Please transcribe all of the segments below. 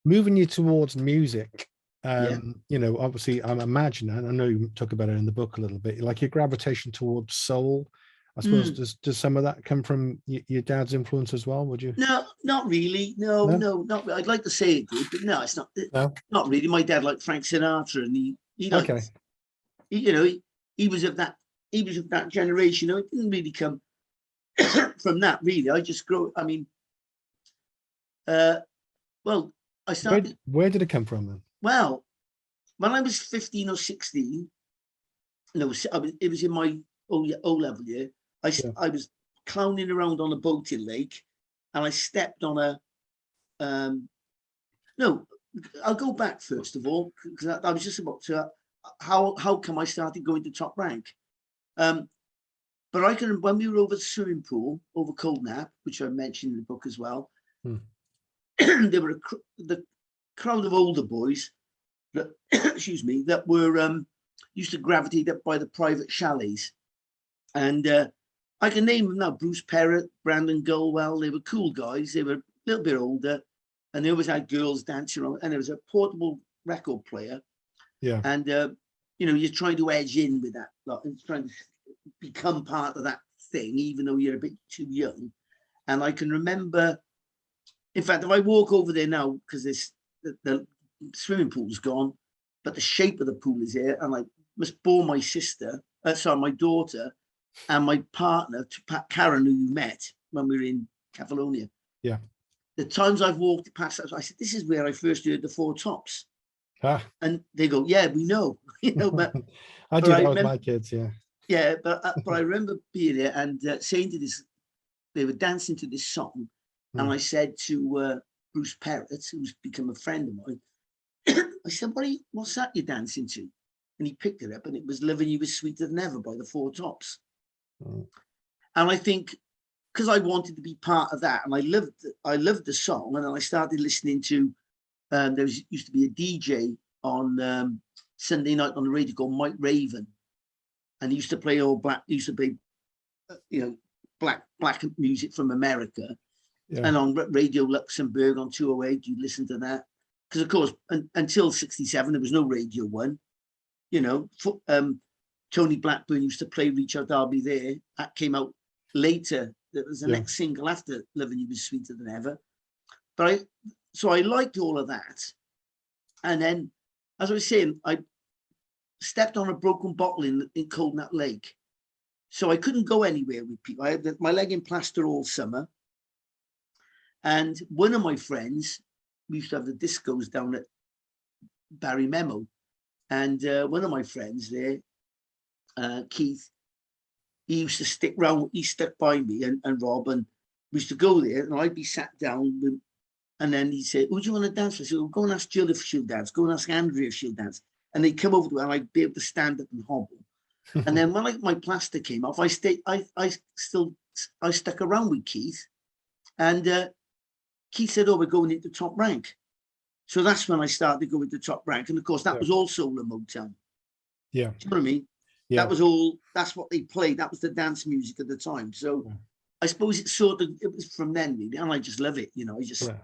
moving you towards music, Yeah. obviously I'm imagining, and I know you talk about it in the book a little bit, like your gravitation towards soul. I suppose Mm. does some of that come from your dad's influence as well? Would you? No, not really. No, No, no, not. I'd like to say it did, but no, it's not. no. Not really. My dad liked Frank Sinatra, and he Okay, liked. He was of that. He was of that generation. It didn't really come from that. Really, I just grew. I mean, uh, well, I where started. where did it come from then? Well, when I was 15 or 16, no, it was in my O level year. Yeah, I was clowning around on a boating lake, and I stepped on a. No, I'll go back first of all because I was just about to. How come I started going to top rank? Um, but I can when we were over the swimming pool over Cold Nap, which I mentioned in the book as well. hmm. There were the crowd of older boys that excuse me that were used to gravitate up by the private chalets, and I can name them now: Bruce Perrott, Brandon Gulwell. They were cool guys. They were a little bit older, and they always had girls dancing around. And there was a portable record player, Yeah, and you're trying to edge in with that, like, and trying to become part of that thing, even though you're a bit too young. And I can remember, in fact, if I walk over there now, because the swimming pool's gone, but the shape of the pool is here, and I must bore my sister, my daughter, and my partner, to Karen, who you met when we were in Catalonia. yeah. The times I've walked past, I said, "This is where I first heard the Four Tops," Ah, and they go, "Yeah, we know," I but do I that with remember, my kids. Yeah, yeah, but I remember being there and saying to this, they were dancing to this song, and hmm. I said to Bruce Perrott, who's become a friend of mine, I said, what's that you're dancing to? And he picked it up, and it was "Loving You Was Sweeter Than Ever" by the Four Tops. Hmm. And I think because I wanted to be part of that, and I loved the song, and then I started listening to. Used to be a DJ on Sunday night on the radio called Mike Raven, and he used to play all black. He used to play, you know, black music from America, Yeah, and on Radio Luxembourg on 208, you listen to that because, of course, until '67 there was no Radio One. You know, Tony Blackburn used to play "Reach Out, I'll Be There." That came out later. That was the yeah, next single after "Loving You Was Sweeter Than Ever." But I liked all of that, and then, as I was saying, I stepped on a broken bottle in Cold Nut Lake, so I couldn't go anywhere with people. I had my leg in plaster all summer, and one of my friends, we used to have the discos down at Barry Memo, and one of my friends there, Keith, he used to stick round. He stuck by me and Rob, and we used to go there, and I'd be sat down with. And then he said, "Who do you want to dance with?" I said, "Well, go and ask Jill if she'll dance. Go and ask Andrea if she'll dance." And they'd come over to me, and I'd be able to stand up and hobble. And then when my plaster came off, I stayed. I stuck around with Keith, and Keith said, "Oh, we're going into top rank." So that's when I started going to top rank, and of course that yeah, was all soul and Motown. yeah, Do you know what I mean? That yeah. was all. That's what they played. That was the dance music at the time. So Yeah. I suppose it was from then really, and I just love it. I just Yeah.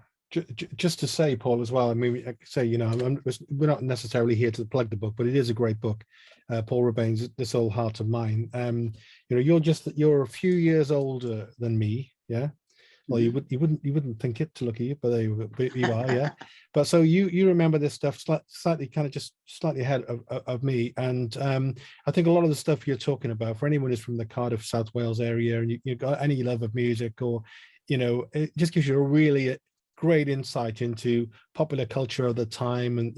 Just to say, Paul, as well. I mean, like I say, we're not necessarily here to plug the book, but it is a great book. Paul Rebane's "This Old Heart of Mine." You're a few years older than me, yeah. Well, mhm. you wouldn't think it to look at you, but you are, yeah. But so you remember this stuff slightly, kind of just slightly ahead of me, and I think a lot of the stuff you're talking about, for anyone who's from the Cardiff, South Wales area, and you've got any love of music, or it just gives you a really great insight into popular culture of the time, and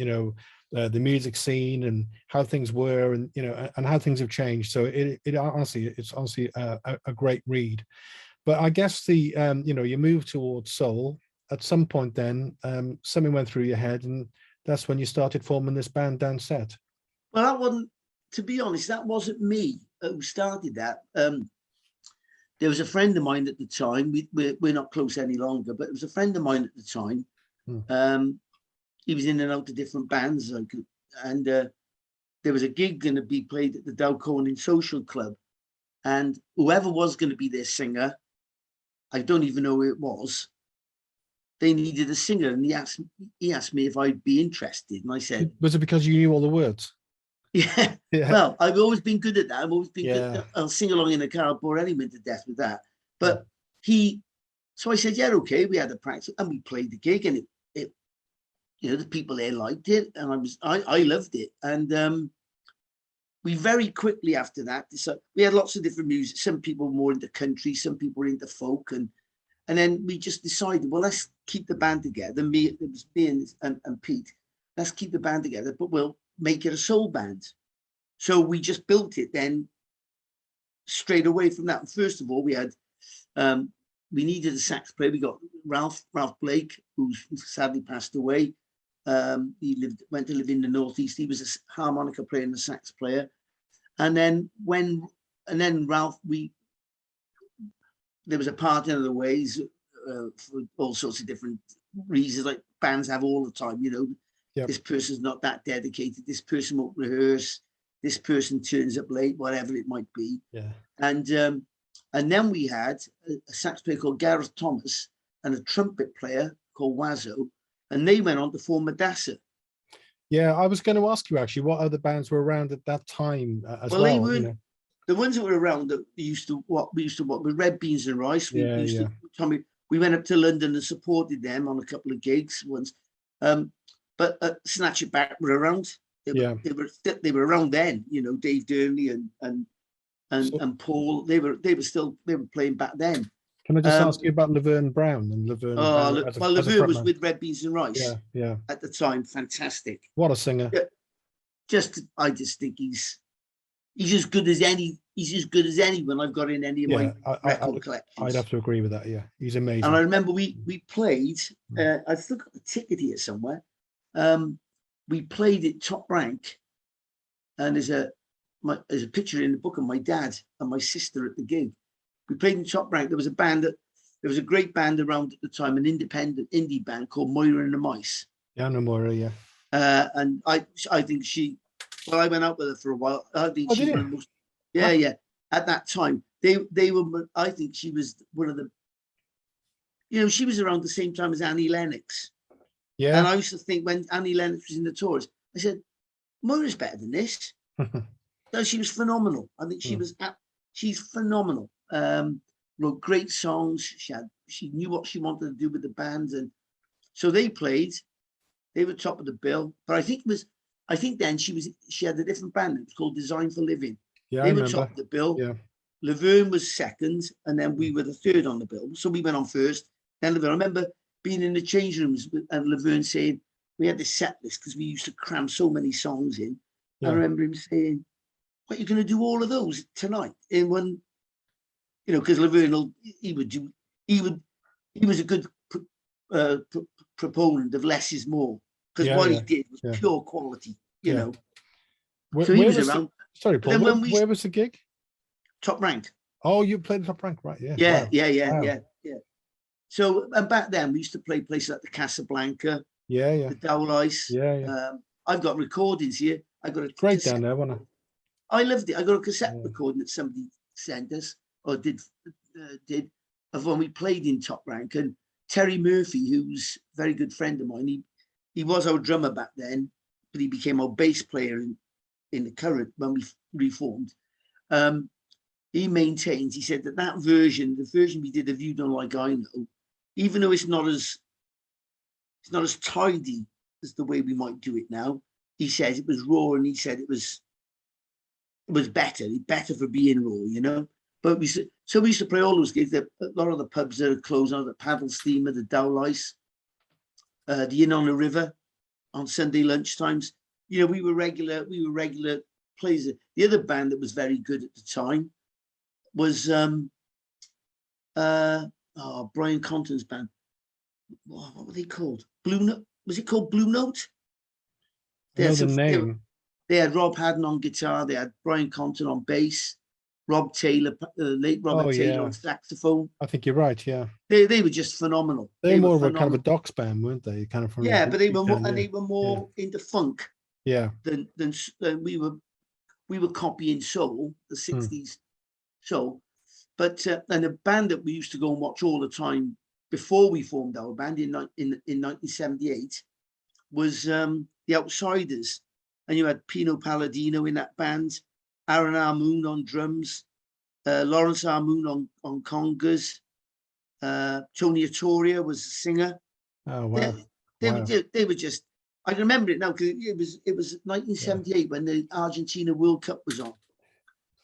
the music scene and how things were, and and how things have changed. So it's honestly a great read. But I guess you move towards soul at some point. Then something went through your head, and that's when you started forming this band, Dan Set. Well, that wasn't. To be honest, that wasn't me who started that. There was a friend of mine at the time. We're not close any longer, but it was a friend of mine at the time. Hmm. He was in and out of different bands, and there was a gig going to be played at the Dalconing Social Club, and whoever was going to be their singer, I don't even know who it was. they needed a singer, and he asked me if I'd be interested, and I said, Was it because you knew all the words? yeah. Yeah. Well, I've always been good at that. I've always been Yeah. good. I'll sing along in the car, I'll bore anyone to death with that. Yeah. But so I said, yeah, okay. We had a practice and we played the gig, and it the people there liked it, and I loved it. And we very quickly after that, so we had lots of different music. Some people were more into country, some people were into folk, and then we just decided, well, let's keep the band together. It was me and Pete. Let's keep the band together, but we'll make it a soul band. So we just built it then straight away from that. First of all, we had we needed a sax player. We got Ralph Blake, who sadly passed away. He went to live in the Northeast. He was a harmonica player and a sax player. And then Ralph, there was a part in other ways for all sorts of different reasons, like bands have all the time, Yep. This person's not that dedicated, this person won't rehearse, this person turns up late, whatever it might be. Yeah. And then we had a sax player called Gareth Thomas and a trumpet player called Wazzo, and they went on to form Madassa. Yeah, I was going to ask you actually what other bands were around at that time as well. They were the ones that were around that we used to walk with Red Beans and Rice. We went up to London and supported them on a couple of gigs once. But Snatch It Back were around. They were around then. Dave Durnley and Paul. They were playing back then. Can I just ask you about Laverne Brown and Laverne? Laverne was with Red Beans and Rice. Yeah. At the time, fantastic. What a singer! Yeah, I just think he's as good as any. He's as good as anyone I've got in any of my record collections. I'd have to agree with that. Yeah, he's amazing. And I remember we played. I've still got the ticket here somewhere. We played at Top Rank, and there's a picture in the book of my dad and my sister at the gig. We played in Top Rank. There was a great band around at the time, an independent indie band called Moira and the Mice. Yeah, I know Moira, yeah. And I think I went out with her for a while. I think she's one of the most, yeah. At that time, they were. I think she was one of the. She was around the same time as Annie Lennox. Yeah. And I used to think when Annie Lennox was in the tours, I said, Moira's better than this. So she was phenomenal. I think she's phenomenal. Wrote great songs. She knew what she wanted to do with the band, and so they played. They were top of the bill, but I think then she had a different band. It was called Design for Living. Yeah, they were top of the bill. Yeah. Laverne was second, and then we were the third on the bill. So we went on first. Then Laverne. I remember being in the change rooms and Laverne saying we had this set list because we used to cram so many songs in. Yeah. I remember him saying, "What, you're going to do all of those tonight in one?" Because Laverne, he was a good proponent of less is more, because what he did was pure quality, know. So he was around. Sorry, Paul. Where was the gig? Top Rank. Oh, you played Top Rank, right? Yeah. Yeah. So, and back then we used to play places like the Casablanca. Yeah. The Dowlice. Yeah. I've got recordings here. I got a great down there, wasn't it? I loved it. I got a cassette recording that somebody sent us or did of when we played in Top Rank, and Terry Murphy, who's a very good friend of mine, he was our drummer back then, but he became our bass player in the current when we reformed. He said that version, the version we did of You Don't Like I Know, even though it's not as tidy as the way we might do it now, he says it was raw, and he said it was better for being raw, But we used to play all those gigs. A lot of the pubs that are closed on the Paddle Steamer, the Dowlice, the Inn on the River on Sunday lunchtimes. We were regular players. The other band that was very good at the time was Brian Compton's band. What were they called? Blue Note. Was it called Blue Note? They had Rob Haddon on guitar. They had Brian Compton on bass. Rob Taylor, late Robert Taylor on saxophone. I think you're right. Yeah, they were just phenomenal. They were more of a kind of a Docs band, weren't they? Kind of from but they were more, and they were more into funk. Yeah, than we were copying soul, the 60s soul. But and a band that we used to go and watch all the time before we formed our band in 1978 was the Outsiders, and you had Pino Palladino in that band, Aaron Armoon on drums, Lawrence Armoon on congas, Tony Attoria was the singer. Oh wow! They were just. I can remember it now because it was 1978 when the Argentina World Cup was on,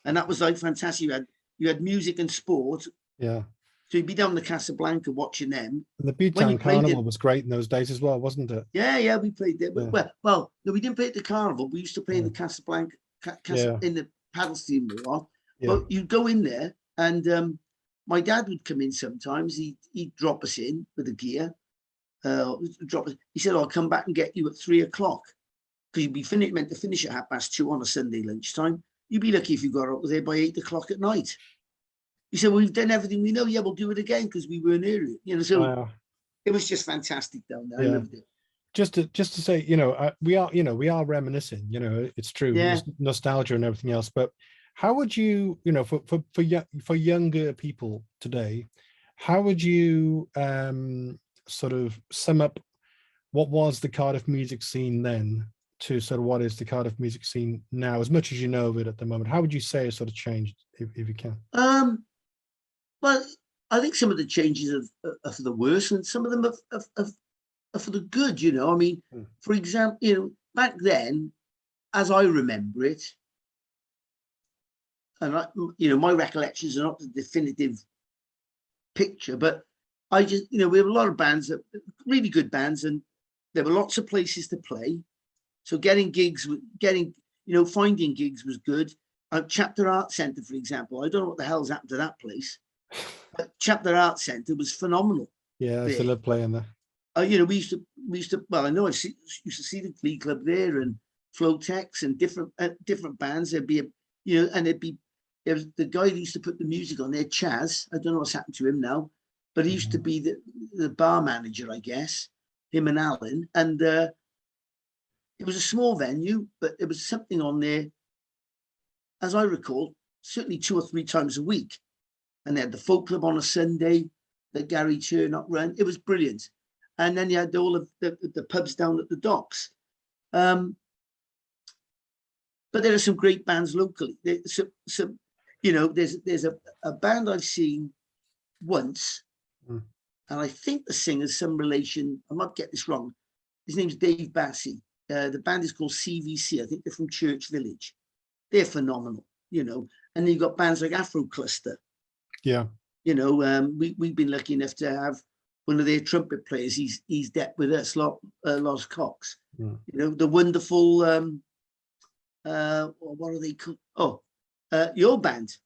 and that was like fantastic. You had music and sport. Yeah. So you'd be down the Casablanca watching them. And the Bhutan Carnival was great in those days as well, wasn't it? Yeah, we played there. Yeah. Well, no, we didn't play at the Carnival. We used to play in the Casablanca, in the paddle steam a lot. But you'd go in there, and my dad would come in sometimes. He'd drop us in with the gear. He said, "I'll come back and get you at 3 o'clock because you'd be meant to finish at 2:30 on a Sunday lunchtime. You'd be lucky if you got up there by 8 o'clock at night." He said, "Well, we've done everything we know. Yeah, we'll do it again because we weren't here." You know, so it was just fantastic down there. I loved it. Just to say, we are reminiscing. It's true. Yeah. Nostalgia and everything else. But how would you, for younger people today, how would you sort of sum up what was the Cardiff music scene then to sort of what is the Cardiff music scene now, as much as you know of it at the moment? How would you say it sort of changed, if you can? Well, I think some of the changes are for the worse, and some of them are for the good. I mean, for example, back then, as I remember it, and my recollections are not the definitive picture, but I just, we have a lot of bands, really good bands, and there were lots of places to play. So finding gigs was good. Chapter Art Centre, for example, I don't know what the hell's happened to that place. But Chapter Art Centre was phenomenal. Yeah, I still love playing there. We used to. Well, I know used to see the Glee Club there and Flotex and different bands. There'd be there was the guy who used to put the music on there, Chaz. I don't know what's happened to him now, but he used to be the bar manager, I guess. Him and Alan, and it was a small venue, but there was something on there, as I recall, certainly 2 or 3 times a week. And they had the folk club on a Sunday that Gary Chernock ran. It was brilliant. And then you had all of the pubs down at the docks. But there are some great bands locally. There's a band I've seen once, and I think the singer's some relation. I might get this wrong. His name's Dave Bassey. The band is called CVC. I think they're from Church Village. They're phenomenal, And then you've got bands like Afro Cluster. Yeah. We've been lucky enough to have one of their trumpet players. He's decked with us, Los Cox. The wonderful what are they called? Your band.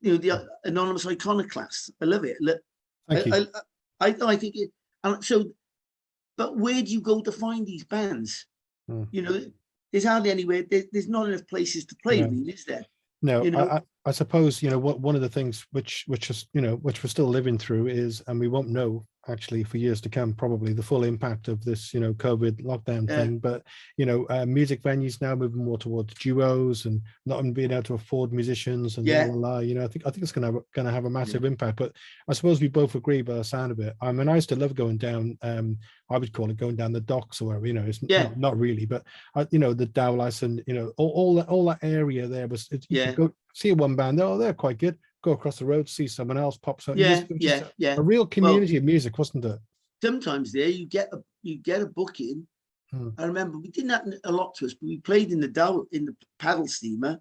The Anonymous Iconoclast. I love it. Thank you. I think it. And so, but where do you go to find these bands? There's hardly anywhere. There's not enough places to play. Really, is there? No, I suppose one of the things which we're still living through is, and we won't know actually for years to come probably, the full impact of this COVID lockdown thing. But music venues now moving more towards duos and not being able to afford musicians and I think it's going to have a massive impact. But I suppose we both agree by the sound of it. I mean, I used to love going down. I would call it going down the docks or wherever. It's not really, but the Dowlice and all that area there was. You could go see one band. Oh, they're quite good. Go across the road, see someone else pops up. A real community of music, wasn't it? Sometimes there you get a booking. I remember we didn't happen a lot to us, but we played in the paddle steamer,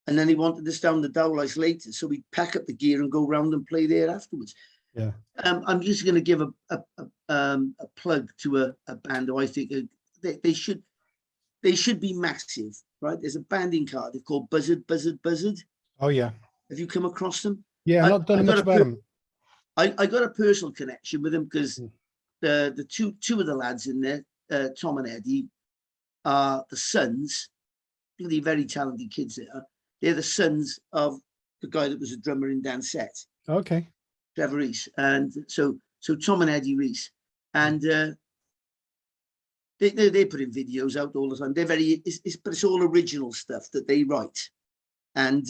and then he wanted us down the Dowlice later, so we'd pack up the gear and go round and play there afterwards. Yeah. I'm just going to give a plug to a band who I think they should be massive, right? There's a band in Cardiff called Buzzard. Oh yeah. Have you come across them? Yeah, I've not done much about them. I got a personal connection with them because the two of the lads in there, Tom and Eddie, are the sons. Really very talented kids they are. They're the sons of the guy that was a drummer in Dansette. Okay. Trevor Reese. And so Tom and Eddie Reese. And they put in videos out all the time. They're but it's all original stuff that they write. And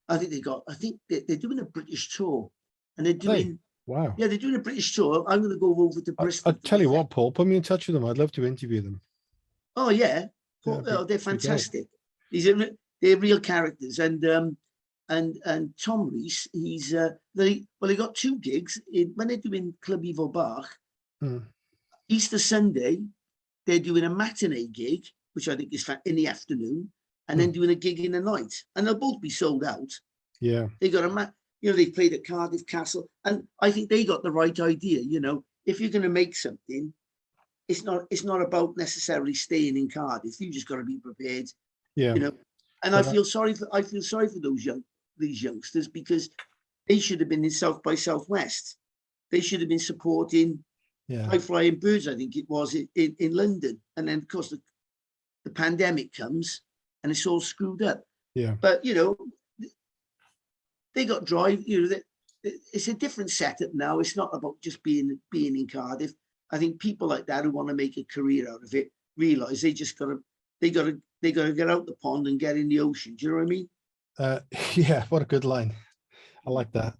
I think they're doing a British tour, and they're doing Wow. Yeah, they're doing a British tour. I'm going to go over to Bristol. I'll tell you what, Paul, put me in touch with them. I'd love to interview them. Oh yeah, Yeah, they're fantastic. They're real characters, and Tom Rees, he's they got 2 gigs when they're doing Club Ivo Bach. Easter Sunday, they're doing a matinee gig, which I think is in the afternoon, and then doing a gig in the night, and they'll both be sold out. Yeah, they got they played at Cardiff Castle, and I think they got the right idea. If you're going to make something, it's not about necessarily staying in Cardiff. You just got to be prepared. yeah. And I feel sorry for these youngsters, because they should have been in South by Southwest. They should have been supporting High Flying Birds, I think it was, in London. And then of course the pandemic comes and it's all screwed up. Yeah. But they got drive. It's a different setup now. It's not about just being in Cardiff. I think people like that who want to make a career out of it realize they gotta get out the pond and get in the ocean. Do you know what I mean? Yeah, what a good line. I like that.